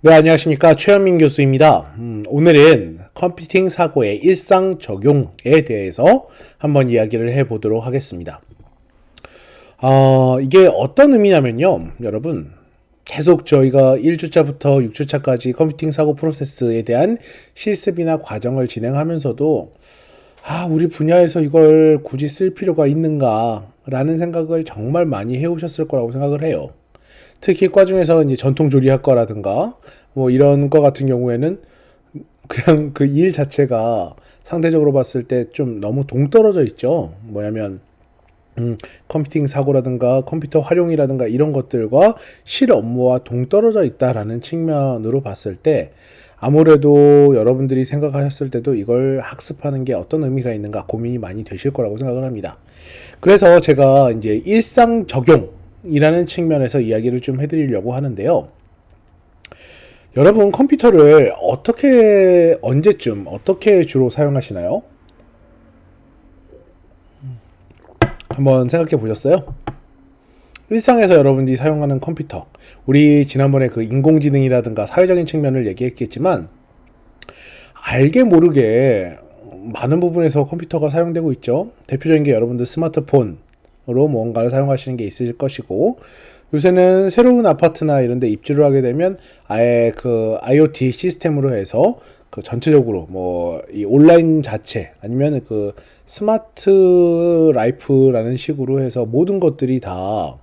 네, 안녕하십니까. 최현민 교수입니다. 오늘은 컴퓨팅 사고의 일상 적용에 대해서 한번 이야기를 해보도록 하겠습니다. 이게 어떤 의미냐면요. 여러분, 계속 저희가 1주차부터 6주차까지 컴퓨팅 사고 프로세스에 대한 실습이나 과정을 진행하면서도 우리 분야에서 이걸 굳이 쓸 필요가 있는가 라는 생각을 정말 많이 해오셨을 거라고 생각을 해요. 특히 과 중에서 이제 전통 조리학과라든가 뭐 이런 거 같은 경우에는 그냥 그 일 자체가 상대적으로 봤을 때 좀 너무 동떨어져 있죠. 뭐냐면 컴퓨팅 사고라든가 컴퓨터 활용이라든가 이런 것들과 실 업무와 동떨어져 있다라는 측면으로 봤을 때 아무래도 여러분들이 생각하셨을 때도 이걸 학습하는 게 어떤 의미가 있는가 고민이 많이 되실 거라고 생각을 합니다. 그래서 제가 이제 일상 적용이라는 측면에서 이야기를 좀 해드리려고 하는데요. 여러분 컴퓨터를 어떻게 언제쯤 어떻게 주로 사용하시나요? 한번 생각해 보셨어요? 일상에서 여러분들이 사용하는 컴퓨터, 우리 지난번에 그 인공지능이라든가 사회적인 측면을 얘기했겠지만 알게 모르게 많은 부분에서 컴퓨터가 사용되고 있죠. 대표적인 게 여러분들 스마트폰으로 뭔가를 사용하시는 게 있으실 것이고, 요새는 새로운 아파트나 이런 데 입주를 하게 되면 아예 그 IoT 시스템으로 해서 그 전체적으로 뭐 이 온라인 자체 아니면 그 스마트 라이프라는 식으로 해서 모든 것들이 다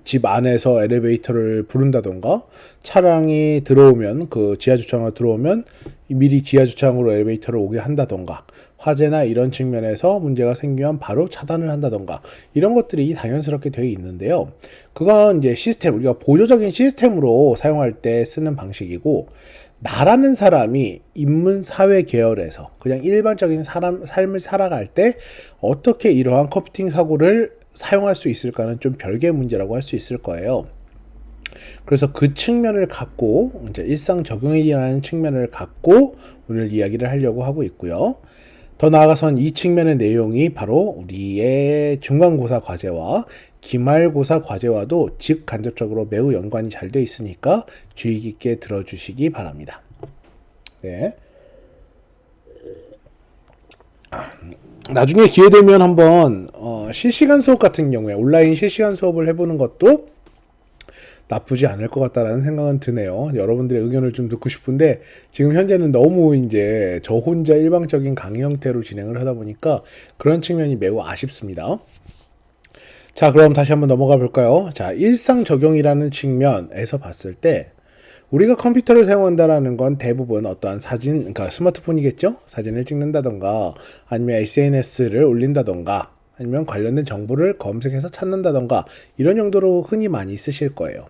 집 안에서 엘리베이터를 부른다던가 차량이 들어오면 그 지하 주차장으로 들어오면 미리 지하 주차장으로 엘리베이터를 오게 한다던가 화재나 이런 측면에서 문제가 생기면 바로 차단을 한다던가 이런 것들이 당연스럽게 되어 있는데요. 그건 이제 시스템, 우리가 보조적인 시스템으로 사용할 때 쓰는 방식이고, 나라는 사람이 인문 사회 계열에서 그냥 일반적인 삶을 살아갈 때 어떻게 이러한 컴퓨팅 사고를 사용할 수 있을까는 좀 별개의 문제라고 할 수 있을 거예요. 그래서 그 측면을 갖고 이제 일상 적용이라는 측면을 갖고 오늘 이야기를 하려고 하고 있고요. 더 나아가선 이 측면의 내용이 바로 우리의 중간고사 과제와 기말고사 과제와도 직간접적으로 매우 연관이 잘 되어 있으니까 주의 깊게 들어주시기 바랍니다. 네. 나중에 기회 되면 한번 실시간 수업 같은 경우에 온라인 실시간 수업을 해보는 것도 나쁘지 않을 것 같다라는 생각은 드네요. 여러분들의 의견을 좀 듣고 싶은데 지금 현재는 너무 이제 저 혼자 일방적인 강의 형태로 진행을 하다 보니까 그런 측면이 매우 아쉽습니다. 자, 그럼 다시 한번 넘어가 볼까요? 자, 일상 적용이라는 측면에서 봤을 때 우리가 컴퓨터를 사용한다라는 건 대부분 어떠한 사진, 그러니까 스마트폰이겠죠? 사진을 찍는다던가 아니면 SNS를 올린다던가 아니면 관련된 정보를 검색해서 찾는다던가 이런 용도로 흔히 많이 쓰실 거예요.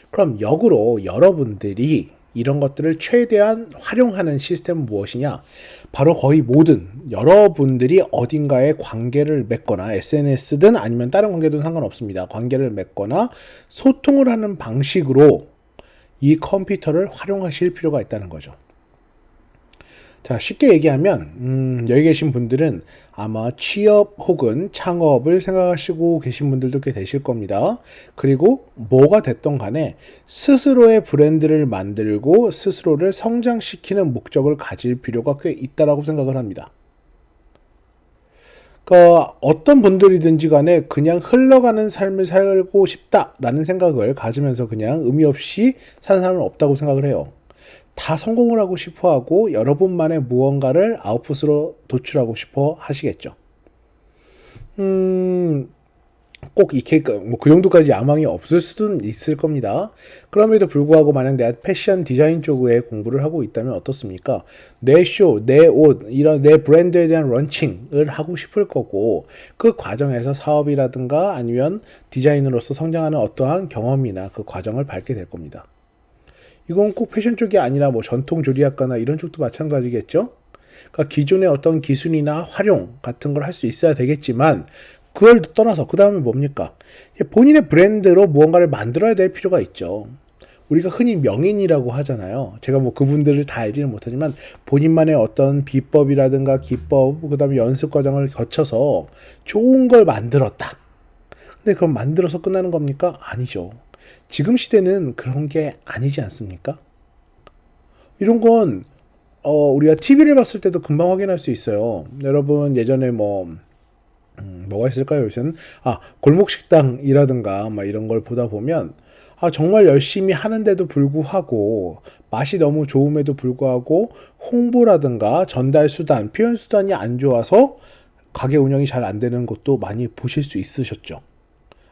그럼 역으로 여러분들이 이런 것들을 최대한 활용하는 시스템은 무엇이냐? 바로 거의 모든 여러분들이 어딘가에 관계를 맺거나 SNS든 아니면 다른 관계든 상관없습니다. 관계를 맺거나 소통을 하는 방식으로 이 컴퓨터를 활용하실 필요가 있다는 거죠. 자, 쉽게 얘기하면 여기 계신 분들은 아마 취업 혹은 창업을 생각하시고 계신 분들도 꽤 되실 겁니다. 그리고 뭐가 됐던 간에 스스로의 브랜드를 만들고 스스로를 성장시키는 목적을 가질 필요가 꽤 있다라고 생각을 합니다. 그러니까 어떤 분들이든지 간에 그냥 흘러가는 삶을 살고 싶다라는 생각을 가지면서 그냥 의미 없이 사는 사람은 없다고 생각을 해요. 다 성공을 하고 싶어 하고 여러분만의 무언가를 아웃풋으로 도출하고 싶어 하시겠죠. 꼭 이 케이크, 뭐 그 정도까지 야망이 없을 수도 있을 겁니다. 그럼에도 불구하고 만약 내가 패션 디자인 쪽에 공부를 하고 있다면 어떻습니까? 내 쇼, 내 옷, 이런 내 브랜드에 대한 런칭을 하고 싶을 거고, 그 과정에서 사업이라든가 아니면 디자인으로서 성장하는 어떠한 경험이나 그 과정을 밟게 될 겁니다. 이건 꼭 패션 쪽이 아니라 뭐 전통 조리학과나 이런 쪽도 마찬가지겠죠? 그러니까 기존의 어떤 기술이나 활용 같은 걸 할 수 있어야 되겠지만 그걸 떠나서 그 다음에 뭡니까? 본인의 브랜드로 무언가를 만들어야 될 필요가 있죠. 우리가 흔히 명인이라고 하잖아요. 제가 뭐 그분들을 다 알지는 못하지만 본인만의 어떤 비법이라든가 기법, 그 다음에 연습 과정을 거쳐서 좋은 걸 만들었다. 근데 그럼 만들어서 끝나는 겁니까? 아니죠. 지금 시대는 그런 게 아니지 않습니까? 이런 건 우리가 TV를 봤을 때도 금방 확인할 수 있어요. 여러분 예전에 뭐가 있을까요? 요새는 골목식당이라든가 막 이런 걸 보다 보면 정말 열심히 하는데도 불구하고 맛이 너무 좋음에도 불구하고 홍보라든가 전달 수단, 표현 수단이 안 좋아서 가게 운영이 잘 안 되는 것도 많이 보실 수 있으셨죠.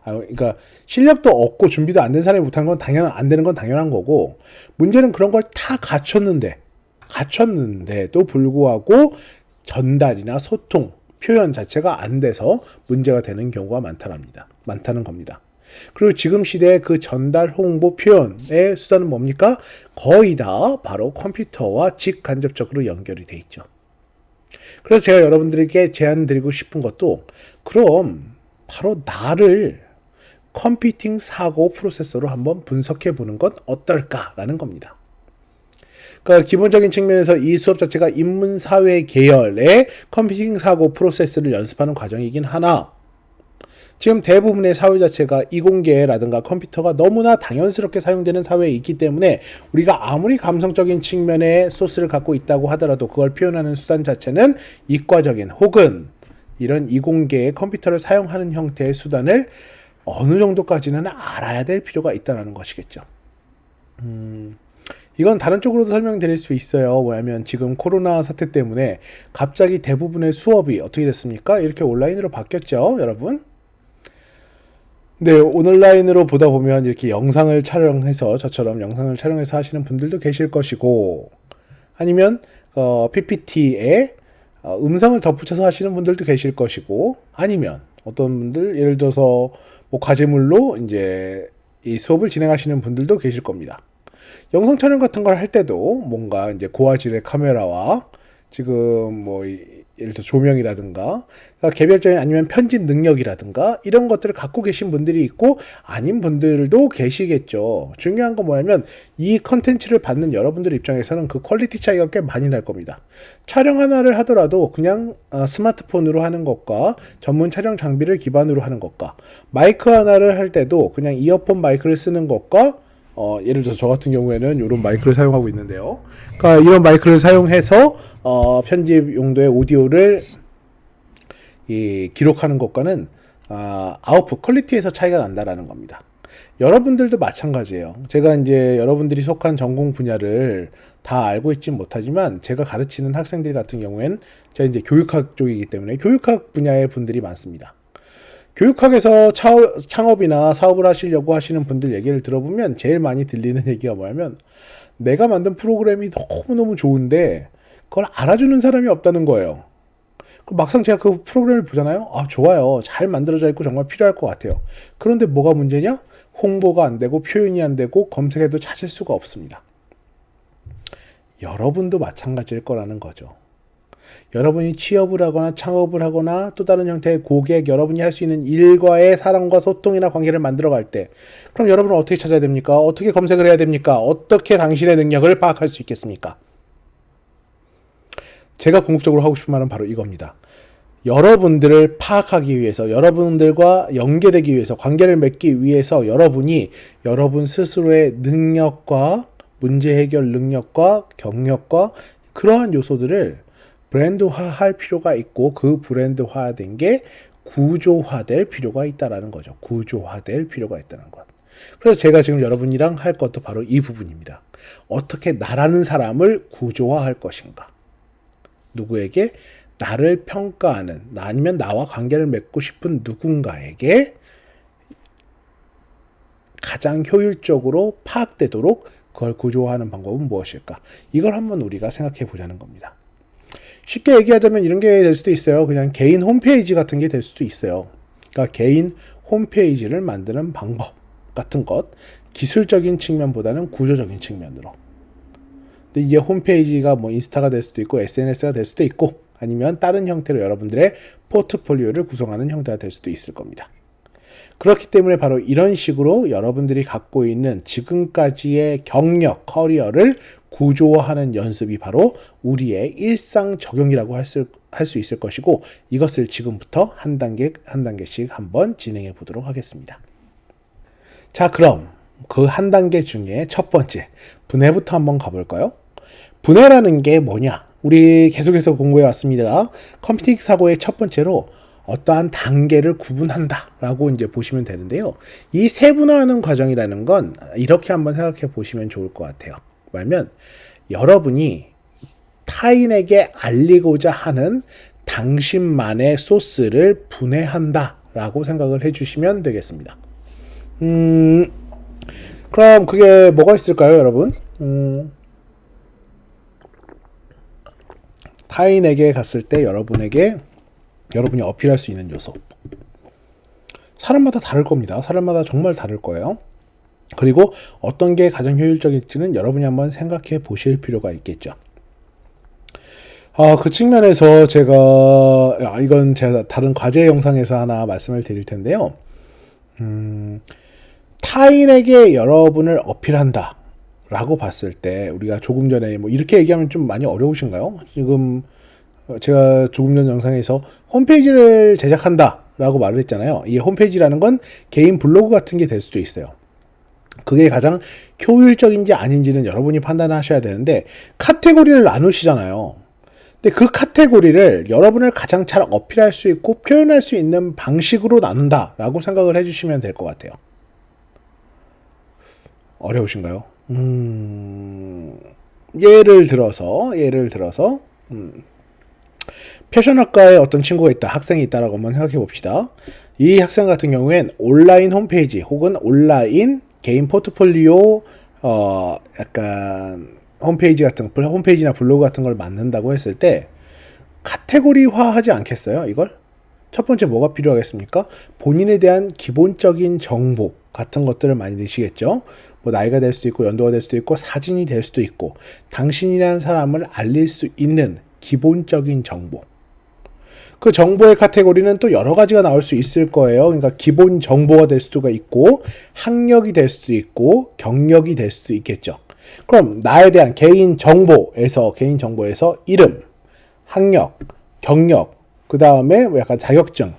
그러니까 실력도 없고 준비도 안 된 사람이 못하는 건 안 되는 건 당연한 거고, 문제는 그런 걸 다 갖췄는데도 불구하고 전달이나 소통, 표현 자체가 안 돼서 문제가 되는 경우가 많다는 겁니다. 그리고 지금 시대의 그 전달, 홍보, 표현의 수단은 뭡니까? 거의 다 바로 컴퓨터와 직간접적으로 연결이 돼 있죠. 그래서 제가 여러분들에게 제안 드리고 싶은 것도, 그럼 바로 나를 컴퓨팅 사고 프로세서로 한번 분석해 보는 건 어떨까라는 겁니다. 그러니까 기본적인 측면에서 이 수업 자체가 인문사회 계열의 컴퓨팅 사고 프로세스를 연습하는 과정이긴 하나, 지금 대부분의 사회 자체가 이공계라든가 컴퓨터가 너무나 당연스럽게 사용되는 사회에 있기 때문에 우리가 아무리 감성적인 측면의 소스를 갖고 있다고 하더라도 그걸 표현하는 수단 자체는 이과적인 혹은 이런 이공계의 컴퓨터를 사용하는 형태의 수단을 어느 정도까지는 알아야 될 필요가 있다는 것이겠죠. 이건 다른 쪽으로도 설명드릴 수 있어요. 뭐냐면 지금 코로나 사태 때문에 갑자기 대부분의 수업이 어떻게 됐습니까? 이렇게 온라인으로 바뀌었죠, 여러분? 네, 온라인으로 보다 보면 이렇게 영상을 촬영해서 저처럼 영상을 촬영해서 하시는 분들도 계실 것이고, 아니면 PPT에 음성을 덧붙여서 하시는 분들도 계실 것이고, 아니면 어떤 분들 예를 들어서 과제물로 이제 이 수업을 진행하시는 분들도 계실 겁니다. 영상 촬영 같은 걸 할 때도 뭔가 이제 고화질의 카메라와 지금 예를 들어 조명이라든가 개별적인 아니면 편집 능력이라든가 이런 것들을 갖고 계신 분들이 있고 아닌 분들도 계시겠죠. 중요한 건 뭐냐면 이 컨텐츠를 받는 여러분들 입장에서는 그 퀄리티 차이가 꽤 많이 날 겁니다. 촬영 하나를 하더라도 그냥 스마트폰으로 하는 것과 전문 촬영 장비를 기반으로 하는 것과 마이크 하나를 할 때도 그냥 이어폰 마이크를 쓰는 것과 예를 들어서 저 같은 경우에는 이런 마이크를 사용하고 있는데요. 그러니까 이런 마이크를 사용해서 편집 용도의 오디오를 기록하는 것과는 아웃풋 퀄리티에서 차이가 난다라는 겁니다. 여러분들도 마찬가지예요. 제가 이제 여러분들이 속한 전공 분야를 다 알고 있진 못하지만 제가 가르치는 학생들 같은 경우에는 제가 이제 교육학 쪽이기 때문에 교육학 분야의 분들이 많습니다. 교육학에서 창업이나 사업을 하시려고 하시는 분들 얘기를 들어보면 제일 많이 들리는 얘기가 뭐냐면 내가 만든 프로그램이 너무너무 좋은데 그걸 알아주는 사람이 없다는 거예요. 막상 제가 그 프로그램을 보잖아요. 좋아요. 잘 만들어져 있고 정말 필요할 것 같아요. 그런데 뭐가 문제냐? 홍보가 안 되고 표현이 안 되고 검색해도 찾을 수가 없습니다. 여러분도 마찬가지일 거라는 거죠. 여러분이 취업을 하거나 창업을 하거나 또 다른 형태의 고객, 여러분이 할 수 있는 일과의 사람과 소통이나 관계를 만들어 갈 때 그럼 여러분은 어떻게 찾아야 됩니까? 어떻게 검색을 해야 됩니까? 어떻게 당신의 능력을 파악할 수 있겠습니까? 제가 궁극적으로 하고 싶은 말은 바로 이겁니다. 여러분들을 파악하기 위해서, 여러분들과 연계되기 위해서, 관계를 맺기 위해서 여러분이 여러분 스스로의 능력과 문제 해결 능력과 경력과 그러한 요소들을 브랜드화할 필요가 있고 그 브랜드화된 게 구조화될 필요가 있다는 거죠. 구조화될 필요가 있다는 것. 그래서 제가 지금 여러분이랑 할 것도 바로 이 부분입니다. 어떻게 나라는 사람을 구조화할 것인가. 누구에게? 나를 평가하는, 아니면 나와 관계를 맺고 싶은 누군가에게 가장 효율적으로 파악되도록 그걸 구조화하는 방법은 무엇일까? 이걸 한번 우리가 생각해 보자는 겁니다. 쉽게 얘기하자면 이런 게 될 수도 있어요. 그냥 개인 홈페이지 같은 게 될 수도 있어요. 그러니까 개인 홈페이지를 만드는 방법 같은 것, 기술적인 측면보다는 구조적인 측면으로. 근데 이게 홈페이지가 인스타가 될 수도 있고 SNS가 될 수도 있고 아니면 다른 형태로 여러분들의 포트폴리오를 구성하는 형태가 될 수도 있을 겁니다. 그렇기 때문에 바로 이런 식으로 여러분들이 갖고 있는 지금까지의 경력, 커리어를 구조화하는 연습이 바로 우리의 일상 적용이라고 할 수 있을 것이고 이것을 지금부터 한 단계씩 한번 진행해 보도록 하겠습니다. 자, 그럼 그 한 단계 중에 첫 번째, 분해부터 한번 가볼까요? 분해라는 게 뭐냐? 우리 계속해서 공부해 왔습니다. 컴퓨팅 사고의 첫 번째로 어떠한 단계를 구분한다 라고 이제 보시면 되는데요. 이 세분화하는 과정이라는 건 이렇게 한번 생각해 보시면 좋을 것 같아요. 말하면 여러분이 타인에게 알리고자 하는 당신만의 소스를 분해한다 라고 생각을 해 주시면 되겠습니다. 그럼 그게 뭐가 있을까요, 여러분? 타인에게 갔을 때 여러분이 어필할 수 있는 요소. 사람마다 다를 겁니다. 사람마다 정말 다를 거예요. 그리고 어떤 게 가장 효율적일지는 여러분이 한번 생각해 보실 필요가 있겠죠. 그 측면에서 이건 제가 다른 과제 영상에서 하나 말씀을 드릴 텐데요. 타인에게 여러분을 어필한다 라고 봤을 때 우리가 조금 전에 뭐 이렇게 얘기하면 좀 많이 어려우신가요? 지금 제가 조금 전 영상에서 홈페이지를 제작한다 라고 말을 했잖아요. 이 홈페이지라는 건 개인 블로그 같은 게 될 수도 있어요. 그게 가장 효율적인지 아닌지는 여러분이 판단하셔야 되는데 카테고리를 나누시잖아요. 근데 그 카테고리를 여러분을 가장 잘 어필할 수 있고 표현할 수 있는 방식으로 나눈다 라고 생각을 해주시면 될 것 같아요. 어려우신가요? 예를 들어서 패션학과에 어떤 친구가 있다, 학생이 있다라고 한번 생각해 봅시다. 이 학생 같은 경우엔 온라인 홈페이지 혹은 온라인 개인 포트폴리오 약간 홈페이지나 블로그 같은 걸 만든다고 했을 때 카테고리화하지 않겠어요, 이걸? 첫 번째 뭐가 필요하겠습니까? 본인에 대한 기본적인 정보 같은 것들을 많이 넣으시겠죠. 뭐 나이가 될 수도 있고 연도가 될 수도 있고 사진이 될 수도 있고 당신이라는 사람을 알릴 수 있는 기본적인 정보. 그 정보의 카테고리는 또 여러 가지가 나올 수 있을 거예요. 그러니까 기본 정보가 될 수도 있고 학력이 될 수도 있고 경력이 될 수도 있겠죠. 그럼 나에 대한 개인 정보에서 이름, 학력, 경력, 그 다음에 뭐 약간 자격증,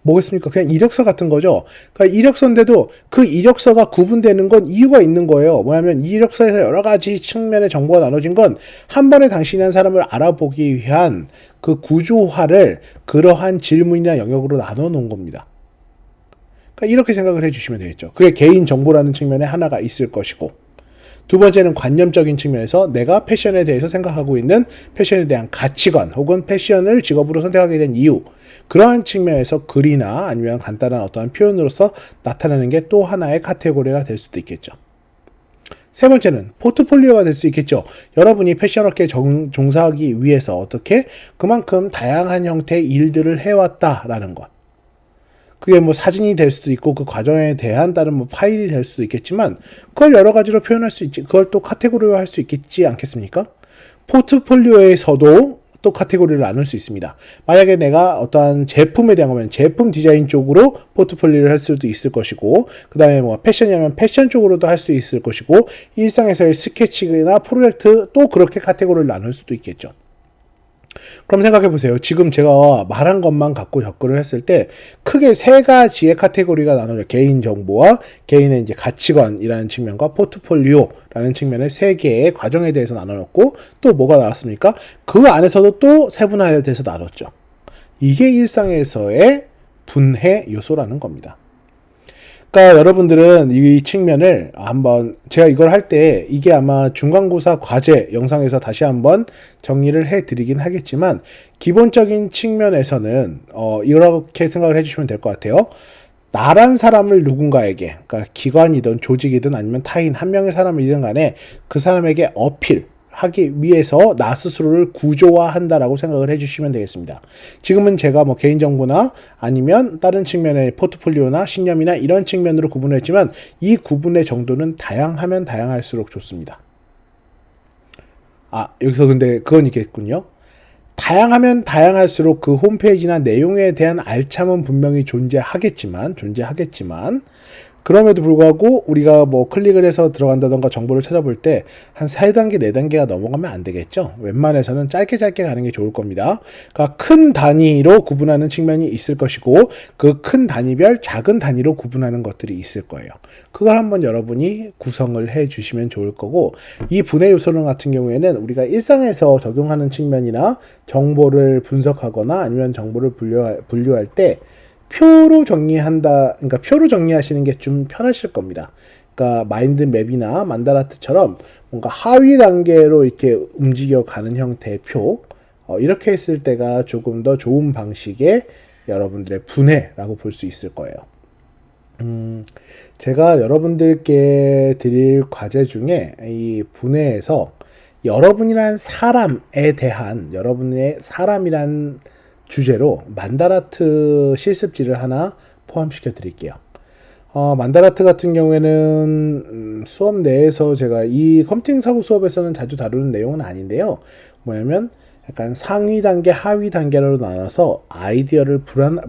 뭐겠습니까? 그냥 이력서 같은 거죠. 그러니까 이력서인데도 그 이력서가 구분되는 건 이유가 있는 거예요. 뭐냐면 이 이력서에서 여러 가지 측면의 정보가 나눠진 건 한 번에 당신이라는 사람을 알아보기 위한 그 구조화를 그러한 질문이나 영역으로 나눠 놓은 겁니다. 그러니까 이렇게 생각을 해주시면 되겠죠. 그게 개인 정보라는 측면에 하나가 있을 것이고, 두 번째는 관념적인 측면에서 내가 패션에 대해서 생각하고 있는 패션에 대한 가치관 혹은 패션을 직업으로 선택하게 된 이유, 그러한 측면에서 글이나 아니면 간단한 어떠한 표현으로서 나타나는 게 또 하나의 카테고리가 될 수도 있겠죠. 세 번째는 포트폴리오가 될 수 있겠죠. 여러분이 패션업계에 종사하기 위해서 어떻게 그만큼 다양한 형태의 일들을 해왔다라는 것. 그게 뭐 사진이 될 수도 있고 그 과정에 대한 다른 뭐 파일이 될 수도 있겠지만 그걸 여러 가지로 표현할 수 있지. 그걸 또 카테고리화 할 수 있겠지 않겠습니까? 포트폴리오에서도 또 카테고리를 나눌 수 있습니다. 만약에 내가 어떠한 제품에 대한 거면 제품 디자인 쪽으로 포트폴리오를 할 수도 있을 것이고, 그 다음에 뭐 패션이라면 패션 쪽으로도 할 수 있을 것이고, 일상에서의 스케치나 프로젝트 또 그렇게 카테고리를 나눌 수도 있겠죠. 그럼 생각해 보세요. 지금 제가 말한 것만 갖고 접근을 했을 때 크게 세 가지의 카테고리가 나눠져. 개인 정보와 개인의 이제 가치관이라는 측면과 포트폴리오라는 측면의 세 개의 과정에 대해서 나눠놓고 또 뭐가 나왔습니까? 그 안에서도 또 세분화돼서 나눴죠. 이게 일상에서의 분해 요소라는 겁니다. 그러니까 여러분들은 이 측면을 한번 제가 이걸 할 때 이게 아마 중간고사 과제 영상에서 다시 한번 정리를 해드리긴 하겠지만 기본적인 측면에서는 이렇게 생각을 해주시면 될 것 같아요. 나란 사람을 누군가에게, 그러니까 기관이든 조직이든 아니면 타인 한 명의 사람이든 간에 그 사람에게 어필하기 위해서 나 스스로를 구조화한다라고 생각을 해주시면 되겠습니다. 지금은 제가 뭐 개인정보나 아니면 다른 측면의 포트폴리오나 신념이나 이런 측면으로 구분을 했지만 이 구분의 정도는 다양하면 다양할수록 좋습니다. 여기서 근데 그건 있겠군요. 다양하면 다양할수록 그 홈페이지나 내용에 대한 알참은 분명히 존재하겠지만 그럼에도 불구하고 우리가 뭐 클릭을 해서 들어간다던가 정보를 찾아볼 때 한 3단계, 4단계가 넘어가면 안 되겠죠. 웬만해서는 짧게 가는 게 좋을 겁니다. 그러니까 큰 단위로 구분하는 측면이 있을 것이고 그 큰 단위별 작은 단위로 구분하는 것들이 있을 거예요. 그걸 한번 여러분이 구성을 해 주시면 좋을 거고, 이 분해 요소론 같은 경우에는 우리가 일상에서 적용하는 측면이나 정보를 분석하거나 아니면 정보를 분류할 때 표로 정리한다, 그러니까 표로 정리하시는 게 좀 편하실 겁니다. 그러니까 마인드맵이나 만다라트처럼 뭔가 하위 단계로 이렇게 움직여가는 형태의 표, 이렇게 했을 때가 조금 더 좋은 방식의 여러분들의 분해라고 볼 수 있을 거예요. 제가 여러분들께 드릴 과제 중에 이 분해에서 여러분이란 사람에 대한, 여러분의 사람이란 주제로 만다라트 실습지를 하나 포함시켜 드릴게요. 만다라트 같은 경우에는 수업 내에서 제가 이 컴퓨팅 사고 수업에서는 자주 다루는 내용은 아닌데요. 뭐냐면 약간 상위 단계, 하위 단계로 나눠서 아이디어를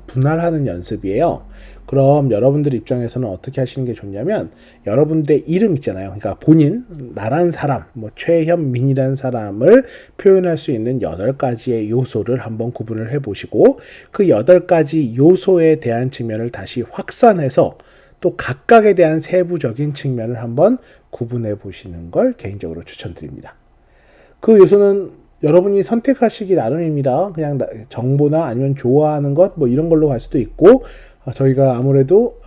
분할하는 연습이에요. 그럼 여러분들 입장에서는 어떻게 하시는 게 좋냐면, 여러분들의 이름 있잖아요. 그러니까 본인, 나란 사람, 뭐 최현민이라는 사람을 표현할 수 있는 8가지의 요소를 한번 구분을 해보시고, 그 8가지 요소에 대한 측면을 다시 확산해서 또 각각에 대한 세부적인 측면을 한번 구분해 보시는 걸 개인적으로 추천드립니다. 그 요소는 여러분이 선택하시기 나름입니다. 그냥 정보나 아니면 좋아하는 것 뭐 이런 걸로 갈 수도 있고, 저희가 아무래도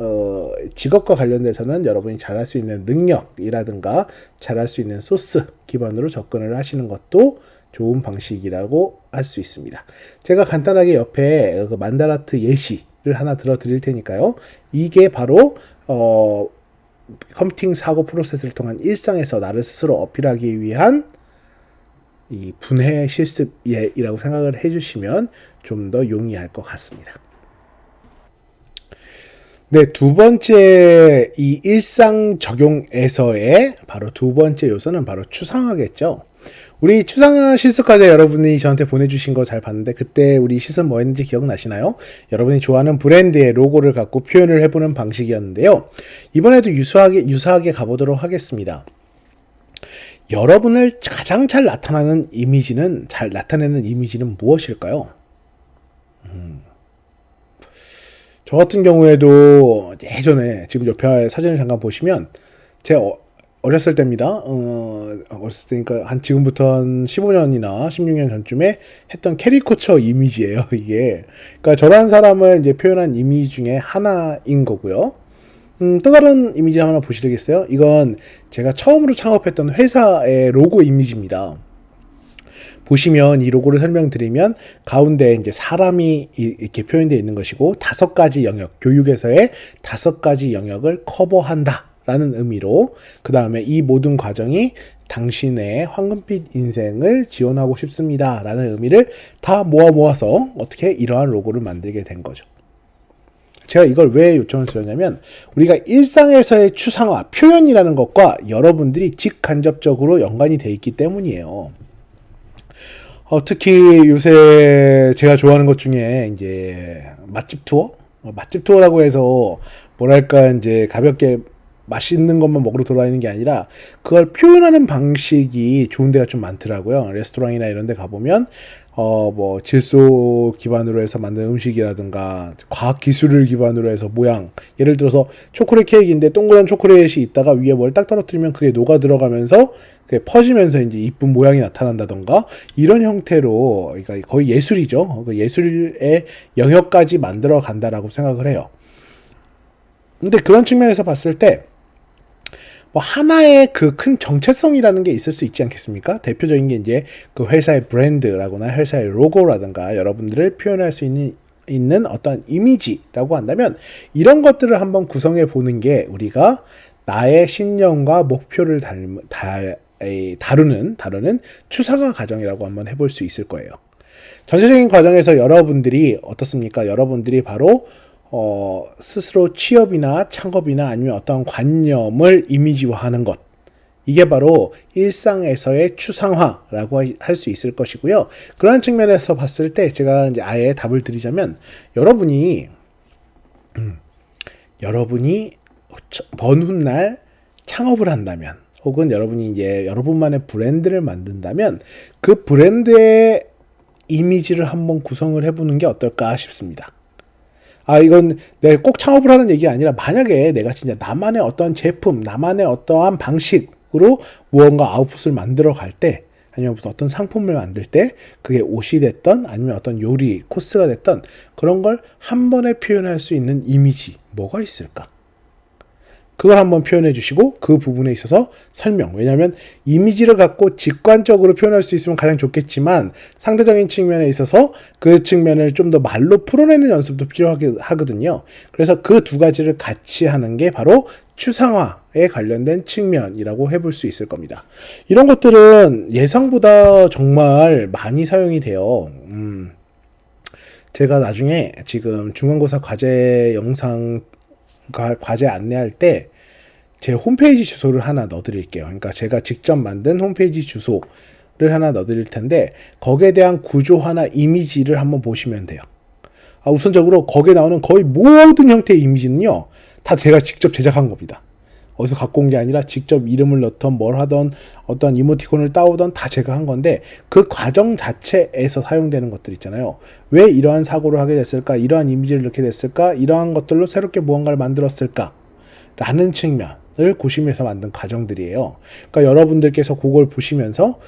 직업과 관련돼서는 여러분이 잘할 수 있는 능력이라든가 잘할 수 있는 소스 기반으로 접근을 하시는 것도 좋은 방식이라고 할 수 있습니다. 제가 간단하게 옆에 그 만다라트 예시를 하나 들어 드릴 테니까요. 이게 바로 컴퓨팅 사고 프로세스를 통한 일상에서 나를 스스로 어필하기 위한 이 분해 실습이라고 생각을 해주시면 좀 더 용이할 것 같습니다. 네, 두 번째 이 일상 적용에서의 바로 두 번째 요소는 바로 추상화겠죠. 우리 추상화 실습 과제 여러분이 저한테 보내주신 거 잘 봤는데, 그때 우리 실습 뭐 했는지 기억나시나요? 여러분이 좋아하는 브랜드의 로고를 갖고 표현을 해보는 방식이었는데요. 이번에도 유사하게 가보도록 하겠습니다. 여러분을 가장 잘 나타내는 이미지는 무엇일까요? 저 같은 경우에도 예전에, 지금 옆에 사진을 잠깐 보시면 제 어렸을 때입니다. 어렸을 때니까 한 지금부터 한 15년이나 16년 전쯤에 했던 캐리커처 이미지예요, 이게. 그러니까 저런 사람을 이제 표현한 이미지 중에 하나인 거고요. 또 다른 이미지 하나 보시겠어요? 이건 제가 처음으로 창업했던 회사의 로고 이미지입니다. 보시면 이 로고를 설명드리면 가운데 이제 사람이 이렇게 표현되어 있는 것이고, 5가지 영역, 교육에서의 5가지 영역을 커버한다 라는 의미로, 그 다음에 이 모든 과정이 당신의 황금빛 인생을 지원하고 싶습니다 라는 의미를 다 모아서 어떻게 이러한 로고를 만들게 된 거죠. 제가 이걸 왜 요청을 드렸냐면, 우리가 일상에서의 추상화, 표현이라는 것과 여러분들이 직간접적으로 연관이 되어 있기 때문이에요. 특히 요새 제가 좋아하는 것 중에 이제 맛집 투어라고 해서 뭐랄까 이제 가볍게 맛있는 것만 먹으러 돌아다니는 게 아니라 그걸 표현하는 방식이 좋은 데가 좀 많더라고요. 레스토랑이나 이런 데 가보면 뭐 질소 기반으로 해서 만든 음식이라든가 과학 기술을 기반으로 해서 모양, 예를 들어서 초콜릿 케이크인데 동그란 초콜릿이 있다가 위에 뭘 딱 떨어뜨리면 그게 녹아 들어가면서 그게 퍼지면서 이제 이쁜 모양이 나타난다던가, 이런 형태로, 그러니까 거의 예술이죠. 그 예술의 영역까지 만들어 간다라고 생각을 해요. 근데 그런 측면에서 봤을 때 뭐 하나의 그 큰 정체성이라는 게 있을 수 있지 않겠습니까? 대표적인 게 이제 그 회사의 브랜드라거나 회사의 로고라든가 여러분들을 표현할 수 있는 어떤 이미지라고 한다면, 이런 것들을 한번 구성해 보는 게 우리가 나의 신념과 목표를 다루는 추상화 과정이라고 한번 해볼 수 있을 거예요. 전체적인 과정에서 여러분들이 어떻습니까? 여러분들이 바로 스스로 취업이나 창업이나 아니면 어떤 관념을 이미지화하는 것, 이게 바로 일상에서의 추상화라고 할 수 있을 것이고요. 그런 측면에서 봤을 때 제가 이제 아예 답을 드리자면, 여러분이 먼 훗날 창업을 한다면, 혹은 여러분이 이제 여러분만의 브랜드를 만든다면 그 브랜드의 이미지를 한번 구성을 해보는 게 어떨까 싶습니다. 이건 내가 꼭 창업을 하는 얘기가 아니라, 만약에 내가 진짜 나만의 어떤 제품, 나만의 어떠한 방식으로 무언가 아웃풋을 만들어 갈 때, 아니면 무슨 어떤 상품을 만들 때, 그게 옷이 됐던 아니면 어떤 요리 코스가 됐던, 그런 걸 한 번에 표현할 수 있는 이미지 뭐가 있을까? 그걸 한번 표현해 주시고, 그 부분에 있어서 설명. 왜냐하면 이미지를 갖고 직관적으로 표현할 수 있으면 가장 좋겠지만, 상대적인 측면에 있어서 그 측면을 좀 더 말로 풀어내는 연습도 필요하거든요. 그래서 그 두 가지를 같이 하는 게 바로 추상화에 관련된 측면이라고 해볼 수 있을 겁니다. 이런 것들은 예상보다 정말 많이 사용이 돼요. 제가 나중에 지금 중간고사 과제 영상 과제 안내할 때 제 홈페이지 주소를 하나 넣어드릴게요. 그러니까 제가 직접 만든 홈페이지 주소를 하나 넣어드릴 텐데, 거기에 대한 구조화나 이미지를 한번 보시면 돼요. 우선적으로 거기에 나오는 거의 모든 형태의 이미지는요, 다 제가 직접 제작한 겁니다. 어디서 갖고 온 게 아니라 직접 이름을 넣던 뭘 하던 어떤 이모티콘을 따오던 다 제가 한 건데, 그 과정 자체에서 사용되는 것들 있잖아요. 왜 이러한 사고를 하게 됐을까? 이러한 이미지를 넣게 됐을까? 이러한 것들로 새롭게 무언가를 만들었을까? 라는 측면을 고심해서 만든 과정들이에요. 그러니까 여러분들께서 그걸 보시면서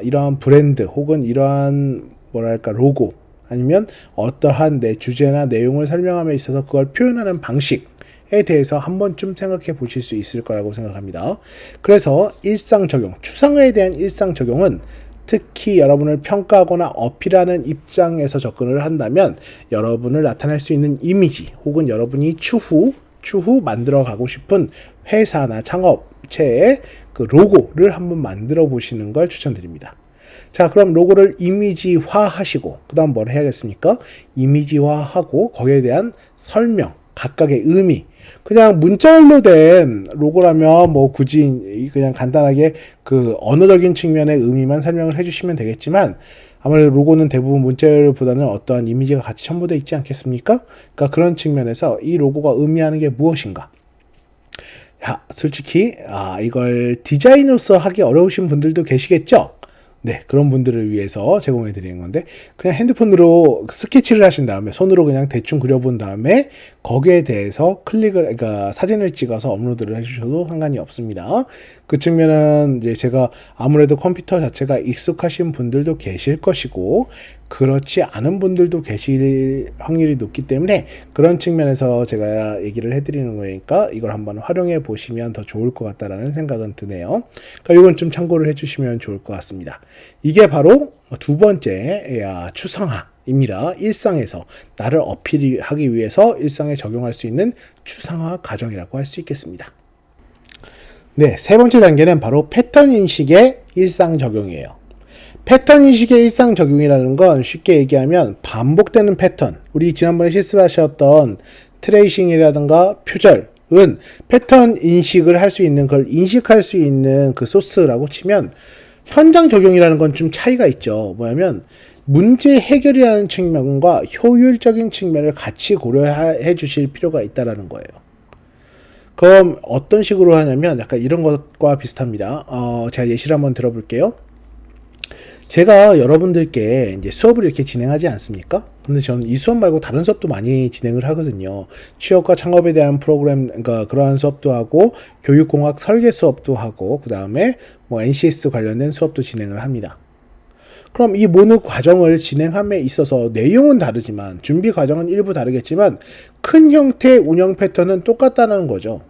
이러한 브랜드 혹은 이러한 뭐랄까 로고, 아니면 어떠한 내 주제나 내용을 설명함에 있어서 그걸 표현하는 방식에 대해서 한 번쯤 생각해 보실 수 있을 거라고 생각합니다. 그래서 일상 적용, 추상화에 대한 일상 적용은 특히 여러분을 평가하거나 어필하는 입장에서 접근을 한다면, 여러분을 나타낼 수 있는 이미지, 혹은 여러분이 추후 만들어 가고 싶은 회사나 창업체의 그 로고를 한번 만들어 보시는 걸 추천드립니다. 자, 그럼 로고를 이미지화 하시고, 그 다음 뭘 해야겠습니까? 이미지화 하고, 거기에 대한 설명, 각각의 의미. 그냥 문자열로 된 로고라면 뭐 굳이 그냥 간단하게 그 언어적인 측면의 의미만 설명을 해주시면 되겠지만, 아무래도 로고는 대부분 문자열보다는 어떠한 이미지가 같이 첨부되어 있지 않겠습니까? 그러니까 그런 측면에서 이 로고가 의미하는 게 무엇인가? 솔직히 이걸 디자인으로서 하기 어려우신 분들도 계시겠죠? 네, 그런 분들을 위해서 제공해 드리는 건데, 그냥 핸드폰으로 스케치를 하신 다음에 손으로 그냥 대충 그려본 다음에 거기에 대해서 그러니까 사진을 찍어서 업로드를 해주셔도 상관이 없습니다. 그 측면은 이제 제가 아무래도 컴퓨터 자체가 익숙하신 분들도 계실 것이고, 그렇지 않은 분들도 계실 확률이 높기 때문에, 그런 측면에서 제가 얘기를 해드리는 거니까 이걸 한번 활용해 보시면 더 좋을 것 같다라는 생각은 드네요. 그러니까 이건 좀 참고를 해주시면 좋을 것 같습니다. 이게 바로 두 번째 추상화입니다. 일상에서 나를 어필하기 위해서 일상에 적용할 수 있는 추상화 과정이라고 할 수 있겠습니다. 네, 세 번째 단계는 바로 패턴 인식의 일상 적용이에요. 패턴 인식의 일상 적용이라는 건 쉽게 얘기하면 반복되는 패턴, 우리 지난번에 실습하셨던 트레이싱이라든가 표절은 패턴 인식을 할 수 있는, 그걸 인식할 수 있는 그 소스라고 치면, 현장 적용이라는 건 좀 차이가 있죠. 뭐냐면 문제 해결이라는 측면과 효율적인 측면을 같이 고려해 주실 필요가 있다는 거예요. 그럼 어떤 식으로 하냐면 약간 이런 것과 비슷합니다. 제가 예시를 한번 들어볼게요. 제가 여러분들께 이제 수업을 이렇게 진행하지 않습니까? 근데 저는 이 수업 말고 다른 수업도 많이 진행을 하거든요. 취업과 창업에 대한 프로그램, 그러니까 그러한 수업도 하고, 교육공학 설계 수업도 하고, 그 다음에 뭐 NCS 관련된 수업도 진행을 합니다. 그럼 이 모든 과정을 진행함에 있어서 내용은 다르지만, 준비 과정은 일부 다르겠지만, 큰 형태의 운영 패턴은 똑같다는 거죠.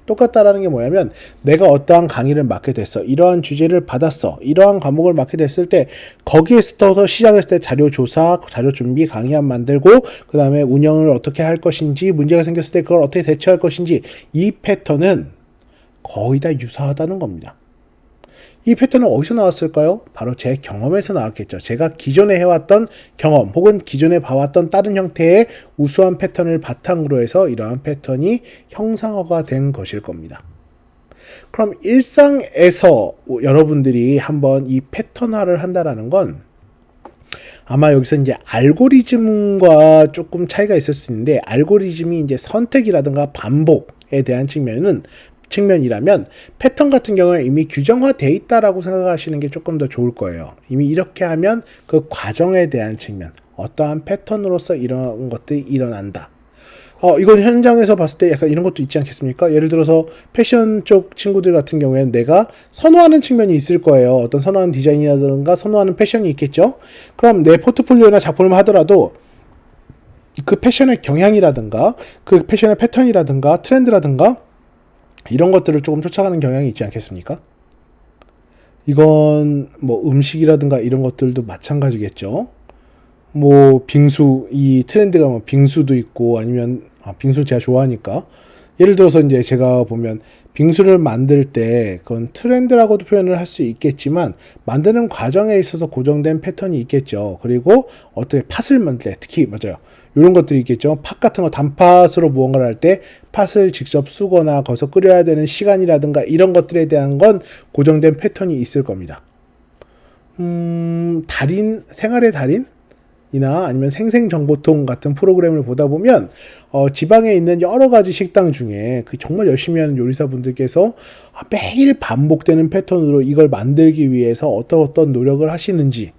똑같다라는 게 뭐냐면, 내가 어떠한 강의를 맡게 됐어, 이러한 주제를 받았어, 이러한 과목을 맡게 됐을 때 거기에서부터 시작을 했을 때 자료 조사, 자료 준비, 강의안 만들고, 그 다음에 운영을 어떻게 할 것인지, 문제가 생겼을 때 그걸 어떻게 대처할 것인지, 이 패턴은 거의 다 유사하다는 겁니다. 이 패턴은 어디서 나왔을까요? 바로 제 경험에서 나왔겠죠. 제가 기존에 해왔던 경험, 혹은 기존에 봐왔던 다른 형태의 우수한 패턴을 바탕으로 해서 이러한 패턴이 형상화가 된 것일 겁니다. 그럼 일상에서 여러분들이 한번 이 패턴화를 한다라는 건, 아마 여기서 이제 알고리즘과 조금 차이가 있을 수 있는데, 알고리즘이 이제 선택이라든가 반복에 대한 측면이라면 패턴 같은 경우에 이미 규정화되어 있다라고 생각하시는 게 조금 더 좋을 거예요. 이미 이렇게 하면 그 과정에 대한 측면, 어떠한 패턴으로서 이런 것들이 일어난다. 이건 현장에서 봤을 때 약간 이런 것도 있지 않겠습니까? 예를 들어서 패션 쪽 친구들 같은 경우에는 내가 선호하는 측면이 있을 거예요. 어떤 선호하는 디자인이라든가 선호하는 패션이 있겠죠? 그럼 내 포트폴리오나 작품을 하더라도 그 패션의 경향이라든가 그 패션의 패턴이라든가 트렌드라든가 이런 것들을 조금 쫓아가는 경향이 있지 않겠습니까? 이건 뭐 음식이라든가 이런 것들도 마찬가지겠죠. 뭐 빙수, 이 트렌드가 뭐 빙수도 있고 아니면 빙수 제가 좋아하니까 예를 들어서 이제 제가 보면 빙수를 만들 때 그건 트렌드라고도 표현을 할 수 있겠지만 만드는 과정에 있어서 고정된 패턴이 있겠죠. 그리고 어떻게 팥을 만들 때 특히 맞아요. 이런 것들이 있겠죠. 팥 같은 거 단팥으로 무언가를 할 때 팥을 직접 쓰거나 거기서 끓여야 되는 시간이라든가 이런 것들에 대한 건 고정된 패턴이 있을 겁니다. 생활의 달인? 이나 아니면 생생정보통 같은 프로그램을 보다 보면 지방에 있는 여러 가지 식당 중에 그 정말 열심히 하는 요리사분들께서 매일 반복되는 패턴으로 이걸 만들기 위해서 어떤 노력을 하시는지,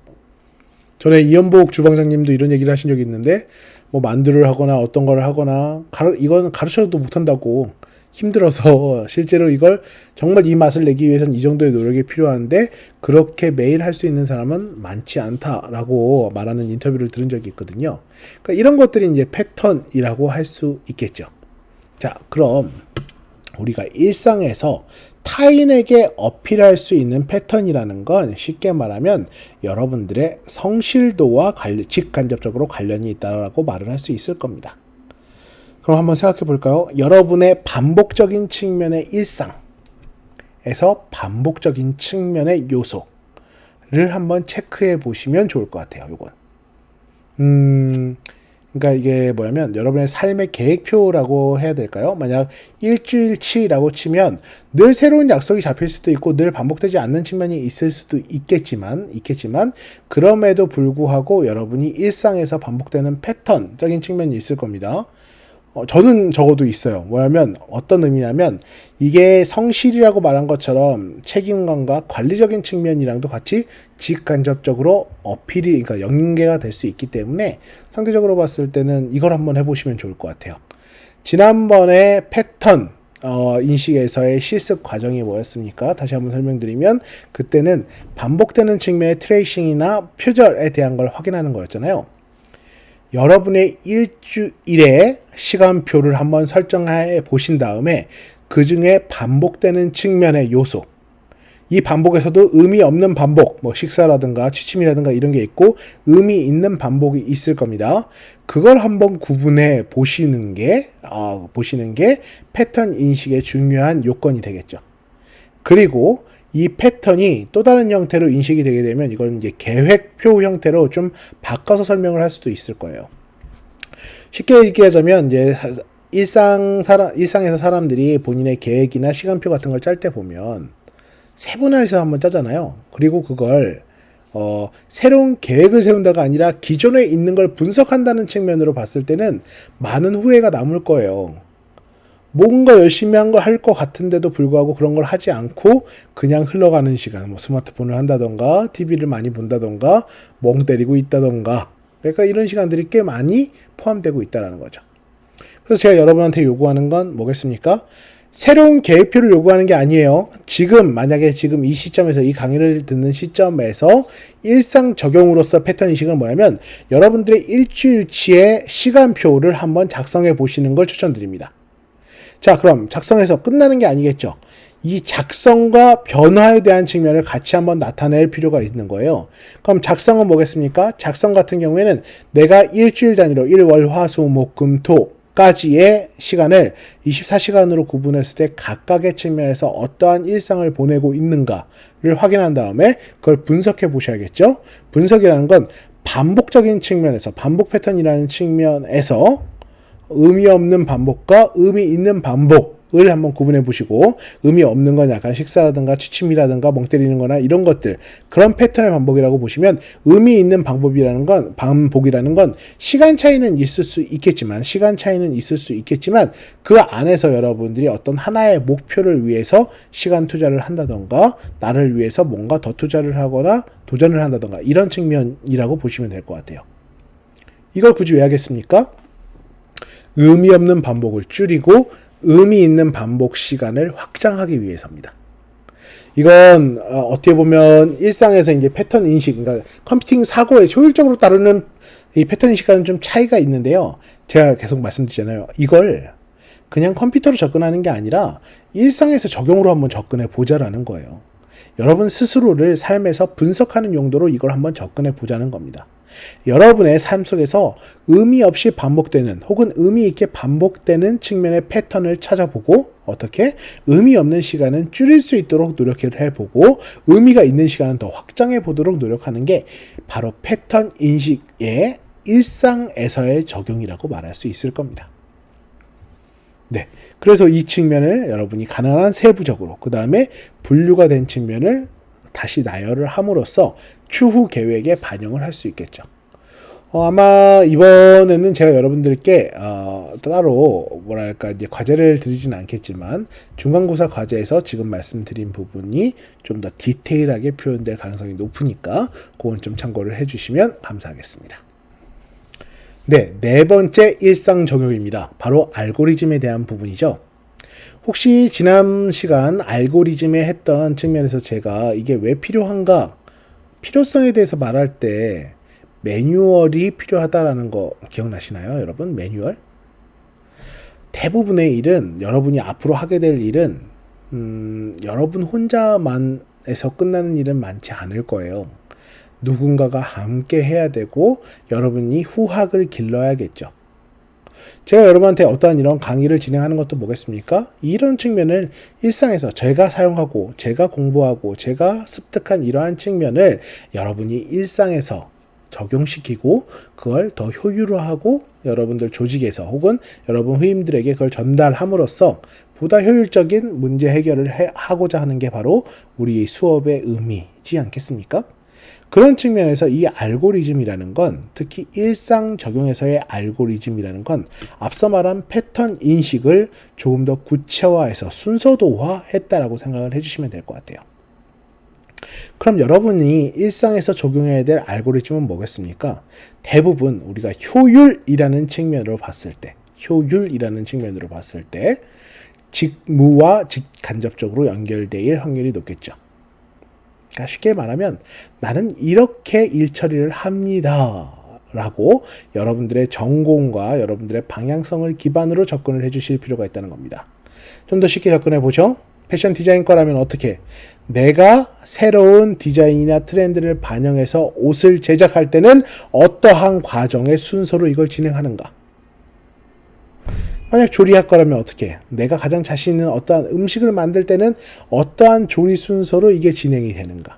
전에 이연복 주방장님도 이런 얘기를 하신 적이 있는데 뭐 만두를 하거나 어떤 걸 하거나 이건 가르쳐도 못한다고, 힘들어서 실제로 이걸 정말 이 맛을 내기 위해서는 이 정도의 노력이 필요한데 그렇게 매일 할 수 있는 사람은 많지 않다라고 말하는 인터뷰를 들은 적이 있거든요. 그러니까 이런 것들이 이제 패턴이라고 할 수 있겠죠. 자, 그럼 우리가 일상에서 타인에게 어필할 수 있는 패턴이라는 건 쉽게 말하면 여러분들의 성실도와 직간접적으로 관련이 있다고 말을 할 수 있을 겁니다. 그럼 한번 생각해 볼까요? 여러분의 반복적인 측면의 일상에서 반복적인 측면의 요소를 한번 체크해 보시면 좋을 것 같아요. 요건. 그러니까 이게 뭐냐면 여러분의 삶의 계획표라고 해야 될까요? 만약 일주일치라고 치면 늘 새로운 약속이 잡힐 수도 있고 늘 반복되지 않는 측면이 있을 수도 있겠지만 그럼에도 불구하고 여러분이 일상에서 반복되는 패턴적인 측면이 있을 겁니다. 저는 적어도 있어요. 뭐냐면 어떤 의미냐면 이게 성실이라고 말한 것처럼 책임감과 관리적인 측면이랑도 같이 직간접적으로 어필이, 그러니까 연계가 될 수 있기 때문에 상대적으로 봤을 때는 이걸 한번 해보시면 좋을 것 같아요. 지난번에 패턴 인식에서의 실습 과정이 뭐였습니까? 다시 한번 설명드리면 그때는 반복되는 측면의 트레이싱이나 표절에 대한 걸 확인하는 거였잖아요. 여러분의 일주일의 시간표를 한번 설정해 보신 다음에 그 중에 반복되는 측면의 요소, 이 반복에서도 의미 없는 반복, 뭐 식사라든가 취침이라든가 이런 게 있고 의미 있는 반복이 있을 겁니다. 그걸 한번 구분해 보시는 게 패턴 인식의 중요한 요건이 되겠죠. 그리고 이 패턴이 또 다른 형태로 인식이 되게 되면 이건 이제 계획표 형태로 좀 바꿔서 설명을 할 수도 있을 거예요. 쉽게 얘기하자면 이제 일상에서 사람들이 본인의 계획이나 시간표 같은 걸 짤 때 보면 세분화해서 한번 짜잖아요. 그리고 그걸 새로운 계획을 세운다가 아니라 기존에 있는 걸 분석한다는 측면으로 봤을 때는 많은 후회가 남을 거예요. 뭔가 열심히 한 거 할 것 같은데도 불구하고 그런 걸 하지 않고 그냥 흘러가는 시간, 뭐 스마트폰을 한다던가 TV를 많이 본다던가 멍 때리고 있다던가, 그러니까 이런 시간들이 꽤 많이 포함되고 있다는 거죠. 그래서 제가 여러분한테 요구하는 건 뭐겠습니까? 새로운 계획표를 요구하는 게 아니에요. 만약에 지금 이 시점에서, 이 강의를 듣는 시점에서 일상 적용으로서 패턴 인식은 뭐냐면 여러분들의 일주일치의 시간표를 한번 작성해 보시는 걸 추천드립니다. 자, 그럼 작성해서 끝나는 게 아니겠죠. 이 작성과 변화에 대한 측면을 같이 한번 나타낼 필요가 있는 거예요. 그럼 작성은 뭐겠습니까? 작성 같은 경우에는 내가 일주일 단위로 일, 월, 화, 수, 목, 금, 토까지의 시간을 24시간으로 구분했을 때 각각의 측면에서 어떠한 일상을 보내고 있는가를 확인한 다음에 그걸 분석해 보셔야겠죠. 분석이라는 건 반복적인 측면에서, 반복 패턴이라는 측면에서 의미 없는 반복과 의미 있는 반복, 한번 구분해 보시고 의미 없는 건 약간 식사라든가 취침이라든가 멍 때리는 거나 이런 것들, 그런 패턴의 반복이라고 보시면, 의미 있는 반복이라는 건 시간 차이는 있을 수 있겠지만 그 안에서 여러분들이 어떤 하나의 목표를 위해서 시간 투자를 한다던가 나를 위해서 뭔가 더 투자를 하거나 도전을 한다던가 이런 측면이라고 보시면 될 것 같아요. 이걸 굳이 왜 하겠습니까? 의미 없는 반복을 줄이고 의미 있는 반복 시간을 확장하기 위해서입니다. 이건 어떻게 보면 일상에서 이제 패턴 인식, 그러니까 컴퓨팅 사고에 효율적으로 따르는 이 패턴 인식과는 좀 차이가 있는데요. 제가 계속 말씀드리잖아요. 이걸 그냥 컴퓨터로 접근하는 게 아니라 일상에서 적용으로 한번 접근해 보자라는 거예요. 여러분 스스로를 삶에서 분석하는 용도로 이걸 한번 접근해 보자는 겁니다. 여러분의 삶 속에서 의미 없이 반복되는 혹은 의미 있게 반복되는 측면의 패턴을 찾아보고 어떻게 의미 없는 시간은 줄일 수 있도록 노력을 해보고 의미가 있는 시간은 더 확장해 보도록 노력하는 게 바로 패턴 인식의 일상에서의 적용이라고 말할 수 있을 겁니다. 네, 그래서 이 측면을 여러분이 가능한 한 세부적으로, 그 다음에 분류가 된 측면을 다시 나열을 함으로써 추후 계획에 반영을 할 수 있겠죠. 아마 이번에는 제가 여러분들께 따로 이제 과제를 드리진 않겠지만 중간고사 과제에서 지금 말씀드린 부분이 좀 더 디테일하게 표현될 가능성이 높으니까 그건 좀 참고를 해주시면 감사하겠습니다. 네, 네 번째 일상 적용입니다. 바로 알고리즘에 대한 부분이죠. 혹시 지난 시간 알고리즘에 했던 측면에서 제가 이게 왜 필요한가, 필요성에 대해서 말할 때 매뉴얼이 필요하다라는 거 기억나시나요, 여러분? 매뉴얼? 대부분의 일은, 여러분이 앞으로 하게 될 일은 여러분 혼자만에서 끝나는 일은 많지 않을 거예요. 누군가가 함께 해야 되고 여러분이 후학을 길러야겠죠. 제가 여러분한테 어떠한 이런 강의를 진행하는 것도 뭐겠습니까? 이런 측면을 일상에서 제가 사용하고 제가 공부하고 제가 습득한 이러한 측면을 여러분이 일상에서 적용시키고 그걸 더 효율화하고 여러분들 조직에서 혹은 여러분 후임들에게 그걸 전달함으로써 보다 효율적인 문제 해결을 하고자 하는 게 바로 우리 수업의 의미지 않겠습니까? 그런 측면에서 이 알고리즘이라는 건, 특히 일상 적용에서의 알고리즘이라는 건 앞서 말한 패턴 인식을 조금 더 구체화해서 순서도화했다라고 생각을 해주시면 될 것 같아요. 그럼 여러분이 일상에서 적용해야 될 알고리즘은 뭐겠습니까? 대부분 우리가 효율이라는 측면으로 봤을 때 직무와 직간접적으로 연결될 확률이 높겠죠. 그러니까 쉽게 말하면 나는 이렇게 일 처리를 합니다 라고 여러분들의 전공과 여러분들의 방향성을 기반으로 접근을 해주실 필요가 있다는 겁니다. 좀 더 쉽게 접근해 보죠. 패션 디자인과라면 어떻게? 내가 새로운 디자인이나 트렌드를 반영해서 옷을 제작할 때는 어떠한 과정의 순서로 이걸 진행하는가? 만약 조리학과라면 어떻게? 내가 가장 자신 있는 어떠한 음식을 만들 때는 어떠한 조리 순서로 이게 진행이 되는가?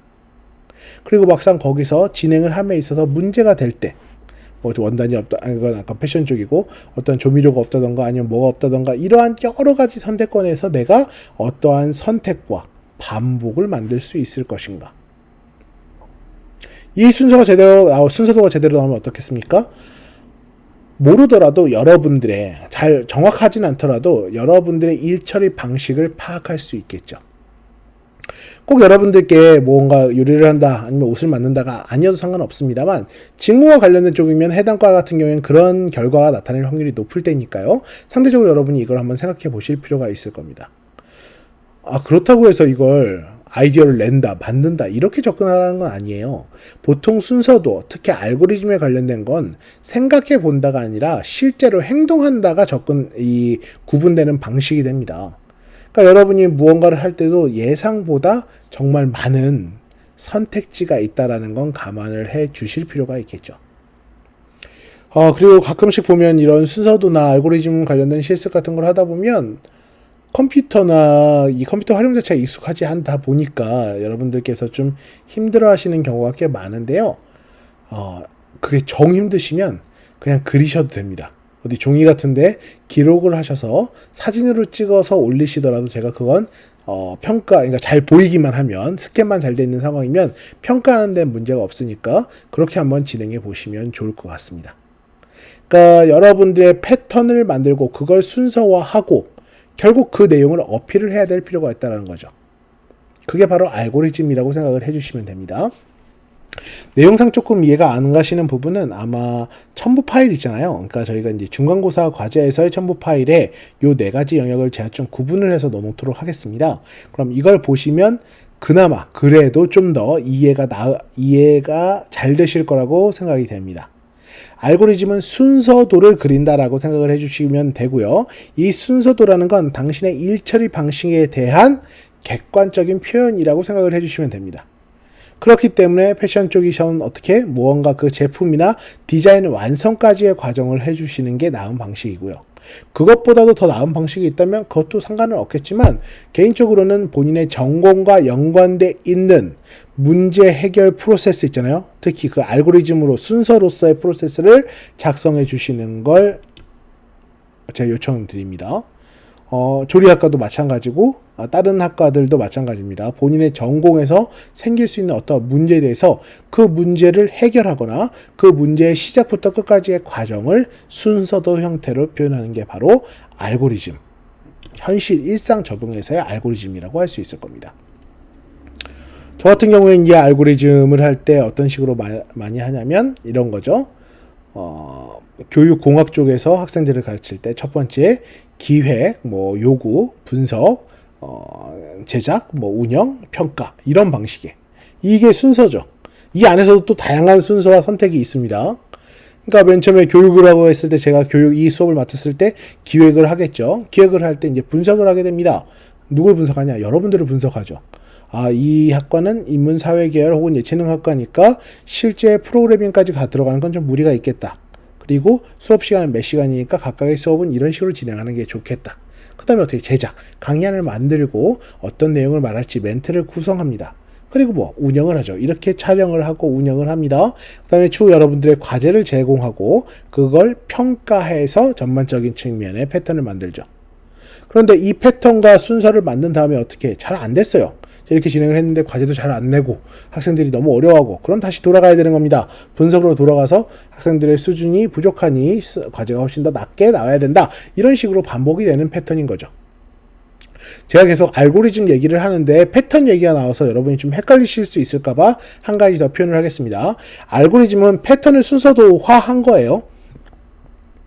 그리고 막상 거기서 진행을 함에 있어서 문제가 될 때, 원단이 없다, 이건 아까 패션 쪽이고, 어떤 조미료가 없다던가 아니면 뭐가 없다던가 이러한 여러 가지 선택권에서 내가 어떠한 선택과 반복을 만들 수 있을 것인가? 이 순서도가 제대로 나오면 어떻겠습니까? 모르더라도 여러분들의, 잘 정확하진 않더라도 여러분들의 일처리 방식을 파악할 수 있겠죠. 꼭 여러분들께 뭔가 요리를 한다 아니면 옷을 만든다가 아니어도 상관없습니다만 직무와 관련된 쪽이면 해당 과 같은 경우에는 그런 결과가 나타낼 확률이 높을 때니까요. 상대적으로 여러분이 이걸 한번 생각해 보실 필요가 있을 겁니다. 그렇다고 해서 이걸 아이디어를 낸다, 만든다 이렇게 접근하라는 건 아니에요. 보통 순서도, 특히 알고리즘에 관련된 건 생각해 본다가 아니라 실제로 행동한다가 구분되는 방식이 됩니다. 그러니까 여러분이 무언가를 할 때도 예상보다 정말 많은 선택지가 있다라는 건 감안을 해 주실 필요가 있겠죠. 그리고 가끔씩 보면 이런 순서도나 알고리즘 관련된 실습 같은 걸 하다 보면 컴퓨터나 이 컴퓨터 활용 자체가 익숙하지 않다 보니까 여러분들께서 좀 힘들어 하시는 경우가 꽤 많은데요. 그게 정 힘드시면 그냥 그리셔도 됩니다. 어디 종이 같은데 기록을 하셔서 사진으로 찍어서 올리시더라도 제가 그건 평가, 그러니까 잘 보이기만 하면, 스캔만 잘 돼 있는 상황이면 평가하는 데 문제가 없으니까 그렇게 한번 진행해 보시면 좋을 것 같습니다. 그러니까 여러분들의 패턴을 만들고 그걸 순서화하고 결국 그 내용을 어필을 해야 될 필요가 있다는 거죠. 그게 바로 알고리즘이라고 생각을 해주시면 됩니다. 내용상 조금 이해가 안 가시는 부분은 아마 첨부 파일 있잖아요. 그러니까 저희가 이제 중간고사 과제에서의 첨부 파일에 요 4가지 영역을 제가 좀 구분을 해서 넣어놓도록 하겠습니다. 그럼 이걸 보시면 그나마 그래도 좀 더 이해가 잘 되실 거라고 생각이 됩니다. 알고리즘은 순서도를 그린다라고 생각을 해주시면 되고요. 이 순서도라는 건 당신의 일처리 방식에 대한 객관적인 표현이라고 생각을 해주시면 됩니다. 그렇기 때문에 패션 쪽이선 어떻게 무언가 그 제품이나 디자인 완성까지의 과정을 해주시는 게 나은 방식이고요. 그것보다도 더 나은 방식이 있다면 그것도 상관은 없겠지만 개인적으로는 본인의 전공과 연관돼 있는 문제 해결 프로세스 있잖아요. 특히 그 알고리즘으로 순서로서의 프로세스를 작성해 주시는 걸 제가 요청드립니다. 조리학과도 마찬가지고 다른 학과들도 마찬가지입니다. 본인의 전공에서 생길 수 있는 어떤 문제에 대해서 그 문제를 해결하거나 그 문제의 시작부터 끝까지의 과정을 순서도 형태로 표현하는 게 바로 알고리즘, 현실 일상 적용에서의 알고리즘이라고 할 수 있을 겁니다. 저 같은 경우에는 이 알고리즘을 할 때 어떤 식으로 많이 하냐면 이런 거죠. 교육공학 쪽에서 학생들을 가르칠 때 첫 번째 기획, 요구, 분석, 제작, 운영, 평가 이런 방식의 이게 순서죠. 이 안에서도 또 다양한 순서와 선택이 있습니다. 그러니까 맨 처음에 교육을 하고 했을 때 제가 이 수업을 맡았을 때 기획을 하겠죠. 기획을 할 때 이제 분석을 하게 됩니다. 누굴 분석하냐? 여러분들을 분석하죠. 이 학과는 인문사회계열 혹은 예체능학과니까 실제 프로그래밍까지 들어가는 건 좀 무리가 있겠다. 그리고 수업 시간은 몇 시간이니까 각각의 수업은 이런 식으로 진행하는 게 좋겠다. 그 다음에 어떻게 제작, 강의안을 만들고 어떤 내용을 말할지 멘트를 구성합니다. 그리고 운영을 하죠. 이렇게 촬영을 하고 운영을 합니다. 그 다음에 추후 여러분들의 과제를 제공하고 그걸 평가해서 전반적인 측면의 패턴을 만들죠. 그런데 이 패턴과 순서를 만든 다음에 어떻게 잘 안 됐어요. 이렇게 진행을 했는데 과제도 잘 안 내고 학생들이 너무 어려워하고 그럼 다시 돌아가야 되는 겁니다. 분석으로 돌아가서 학생들의 수준이 부족하니 과제가 훨씬 더 낮게 나와야 된다. 이런 식으로 반복이 되는 패턴인 거죠. 제가 계속 알고리즘 얘기를 하는데 패턴 얘기가 나와서 여러분이 좀 헷갈리실 수 있을까봐 한 가지 더 표현을 하겠습니다. 알고리즘은 패턴을 순서도화한 거예요.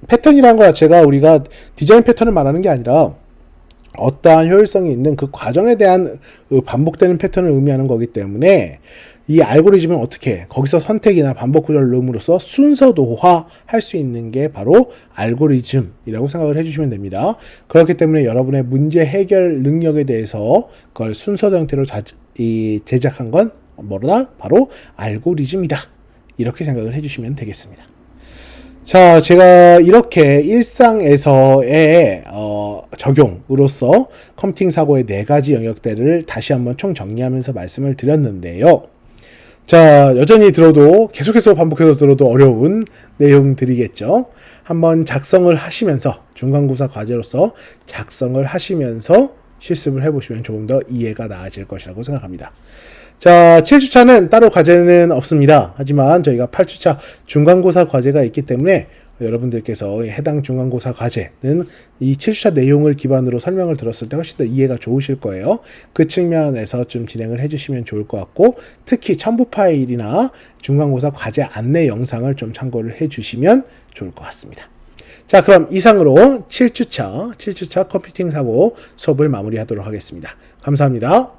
패턴이라는 거 자체가 우리가 디자인 패턴을 말하는 게 아니라 어떠한 효율성이 있는 그 과정에 대한 반복되는 패턴을 의미하는 거기 때문에 이 알고리즘은 어떻게 거기서 선택이나 반복 구조를 넣음으로써 순서도화 할 수 있는 게 바로 알고리즘이라고 생각을 해주시면 됩니다. 그렇기 때문에 여러분의 문제 해결 능력에 대해서 그걸 순서도 형태로 제작한 건 뭐다? 바로 알고리즘이다. 이렇게 생각을 해주시면 되겠습니다. 자, 제가 이렇게 일상에서의 적용으로서 컴퓨팅 사고의 4가지 영역들을 다시 한번 총 정리하면서 말씀을 드렸는데요. 자, 여전히 계속해서 반복해서 들어도 어려운 내용들이겠죠. 한번 작성을 하시면서 중간고사 과제로서 작성을 하시면서 실습을 해보시면 조금 더 이해가 나아질 것이라고 생각합니다. 자, 7주차는 따로 과제는 없습니다. 하지만 저희가 8주차 중간고사 과제가 있기 때문에 여러분들께서 해당 중간고사 과제는 이 7주차 내용을 기반으로 설명을 들었을 때 훨씬 더 이해가 좋으실 거예요. 그 측면에서 좀 진행을 해주시면 좋을 것 같고 특히 첨부 파일이나 중간고사 과제 안내 영상을 좀 참고를 해주시면 좋을 것 같습니다. 자, 그럼 이상으로 7주차 컴퓨팅 사고 수업을 마무리하도록 하겠습니다. 감사합니다.